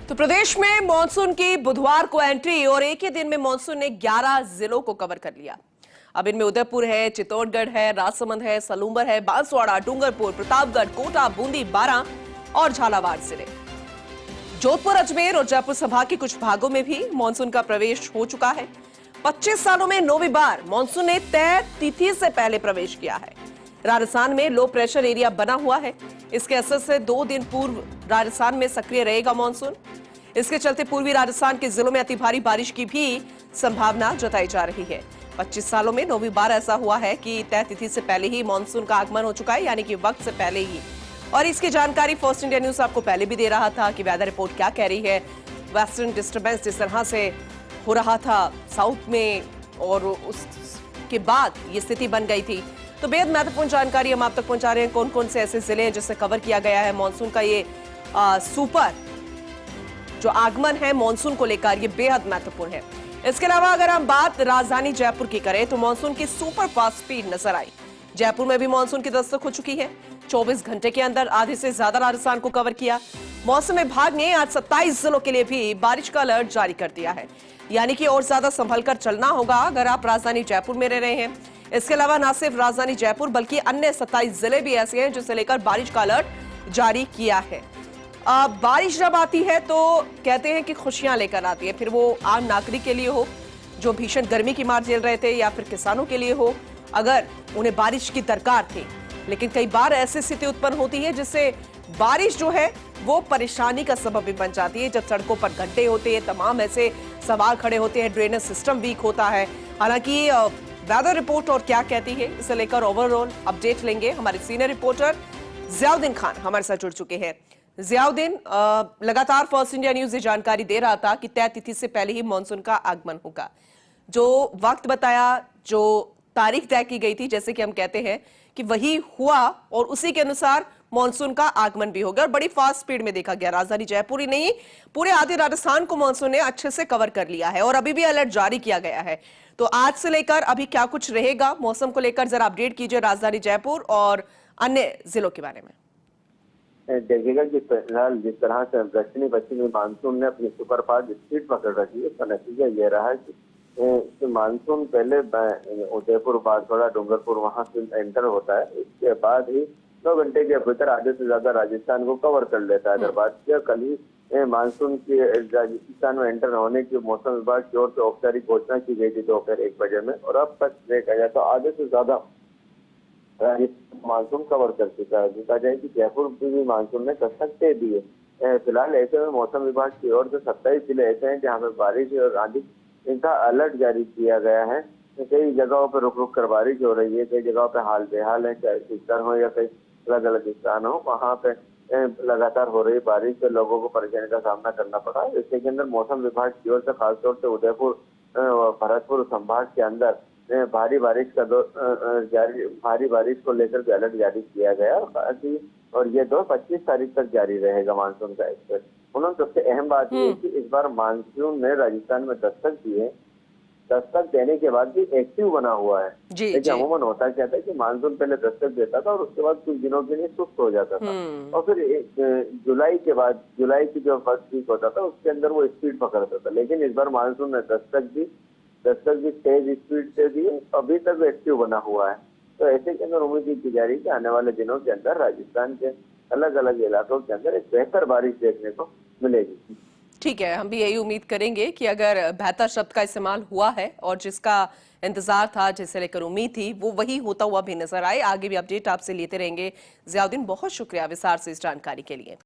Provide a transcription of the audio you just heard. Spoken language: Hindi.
तो प्रदेश में मानसून की बुधवार को एंट्री और एक ही दिन में मानसून ने 11 जिलों को कवर कर लिया। अब इनमें उदयपुर है, चित्तौड़गढ़ है, राजसमंद है, सलूंबर है, बांसवाड़ा, डूंगरपुर, प्रतापगढ़, कोटा, बूंदी, बारां और झालावाड़ जिले। जोधपुर, अजमेर और जयपुर संभाग के कुछ भागों में भी मानसून का प्रवेश हो चुका है। 25 सालों में 9वीं बार मानसून ने तय तिथि से पहले प्रवेश किया है। राजस्थान में लो प्रेशर एरिया बना हुआ है। इसके असर से 2 दिन पूर्व राजस्थान में सक्रिय रहेगा मानसून। इसके चलते पूर्वी राजस्थान के जिलों में अति भारी बारिश की भी संभावना जताई जा रही है। 25 सालों में 9वीं बार ऐसा हुआ है कि तय तिथि से पहले ही मानसून का आगमन हो चुका है, यानी कि वक्त से पहले ही। और इसकी जानकारी फर्स्ट इंडिया न्यूज आपको पहले भी दे रहा था कि वेदर रिपोर्ट क्या कह रही है। वेस्टर्न डिस्टर्बेंस जिस तरह से हो रहा था साउथ में और उसके बाद ये स्थिति बन गई थी। तो बेहद महत्वपूर्ण जानकारी हम आप तक पहुंचा रहे हैं। कौन कौन से ऐसे जिले हैं जिससे कवर किया गया है मानसून का ये सुपर जो आगमन है मानसून को लेकर, ये बेहद महत्वपूर्ण है। इसके अलावा अगर हम बात राजधानी जयपुर की करें तो मानसून की सुपर फास्ट स्पीड नजर आई। जयपुर में भी मानसून की दस्तक हो चुकी है। 24 घंटे के अंदर आधे से ज्यादा राजस्थान को कवर किया। मौसम विभाग ने आज 27 जिलों के लिए भी बारिश का अलर्ट जारी कर दिया है, यानी कि और ज्यादा संभल कर चलना होगा अगर आप राजधानी जयपुर में रह रहे हैं। इसके अलावा न सिर्फ राजधानी जयपुर बल्कि अन्य 27 जिले भी ऐसे हैं जिसे लेकर बारिश का अलर्ट जारी किया है। बारिश जब आती है तो कहते हैं कि खुशियां लेकर आती है, फिर वो आम नागरिक के लिए हो जो भीषण गर्मी की मार झेल रहे थे या फिर किसानों के लिए हो अगर उन्हें बारिश की दरकार थी। लेकिन कई बार ऐसी स्थिति उत्पन्न होती है जिससे बारिश जो है वो परेशानी का सबब भी बन जाती है। जब सड़कों पर गड्ढे होते हैं, तमाम ऐसे सवाल खड़े होते हैं, ड्रेनेज सिस्टम वीक होता है। हालांकि वेदर रिपोर्ट और क्या कहती है इसे लेकर ओवरऑल अपडेट लेंगे। हमारे सीनियर रिपोर्टर जियाउद्दीन खान हमारे साथ जुड़ चुके हैं। जियाउद्दीन, लगातार फर्स्ट इंडिया न्यूज ये जानकारी दे रहा था कि तय तिथि से पहले ही मानसून का आगमन होगा। जो वक्त बताया, जो तारीख तय की गई थी, जैसे कि हम कहते हैं कि वही हुआ और उसी के अनुसार मानसून का आगमन भी हो गया और बड़ी फास्ट स्पीड में देखा गया। राजधानी जयपुर ही नहीं, पूरे आधे राजस्थान को मानसून ने अच्छे से कवर कर लिया है और अभी भी अलर्ट जारी किया गया है। तो आज से लेकर अभी क्या कुछ रहेगा मौसम को लेकर, जरा अपडेट कीजिए राजधानी जयपुर और अन्य जिलों के बारे में। देखिएगा कि फिलहाल जिस तरह से दक्षिणी पश्चिमी मानसून ने अपनी सुपरफास्ट स्पीड पकड़ रखी है, उसका नतीजा ये रहा है कि मानसून पहले उदयपुर, बांसवाड़ा, डूंगरपुर वहां से एंटर होता है। इसके बाद ही 2 घंटे के भीतर आधे से ज्यादा राजस्थान को कवर कर लेता है। अगर बात किया कल ही मानसून की राजस्थान में एंटर होने की मौसम विभाग की ओर से औपचारिक घोषणा की गई थी दोपहर 1 बजे में, और अब तक देखा जाए तो आधे से ज्यादा मानसून कवर कर चुका है। देखा जाए कि जयपुर में भी मानसून ने दस्तक दे दी है। फिलहाल ऐसे में मौसम विभाग की ओर से 27 जिले ऐसे हैं जहाँ पे बारिश और आंधी इनका अलर्ट जारी किया गया है। कई जगहों पर रुक रुक कर बारिश हो रही है, कई जगहों पे हाल बेहाल है, चाहे सीकर हो या कई अलग अलग स्थान हो, वहाँ पे लगातार हो रही बारिश से लोगों को परेशानी का सामना करना पड़ा है। इसके अंदर मौसम विभाग की ओर से खासतौर से उदयपुर, भरतपुर संभाग के अंदर भारी बारिश को लेकर भी अलर्ट जारी किया गया और ये दौर 25 तारीख तक जारी रहेगा मानसून का एक्सप्रेस। उन्होंने सबसे अहम बात यह है कि इस बार मानसून ने राजस्थान में दस्तक दी है। दस्तक देने के बाद भी एक्टिव बना हुआ है। देखिए अमूमन होता क्या था कि मानसून पहले दस्तक देता था और उसके बाद कुछ दिनों के लिए सुस्त हो जाता था और फिर जुलाई के बाद, जुलाई की जो फर्स्ट वीक होता था उसके अंदर वो स्पीड पकड़ता था। लेकिन इस बार मानसून ने दस्तक भी तेज स्पीड से दी, अभी तक एक्टिव बना हुआ है। तो ऐसे के अंदर उम्मीद की जा रही है कि आने वाले दिनों के अंदर राजस्थान के अलग अलग इलाकों के अंदर एक बेहतर बारिश देखने को मिलेगी। ठीक है, हम भी यही उम्मीद करेंगे कि अगर बेहतर शब्द का इस्तेमाल हुआ है और जिसका इंतजार था, जिसे लेकर उम्मीद थी, वो वही होता हुआ भी नजर आए। आगे भी अपडेट आपसे लेते रहेंगे। जियाउद्दीन, बहुत शुक्रिया विस्तार से इस जानकारी के लिए।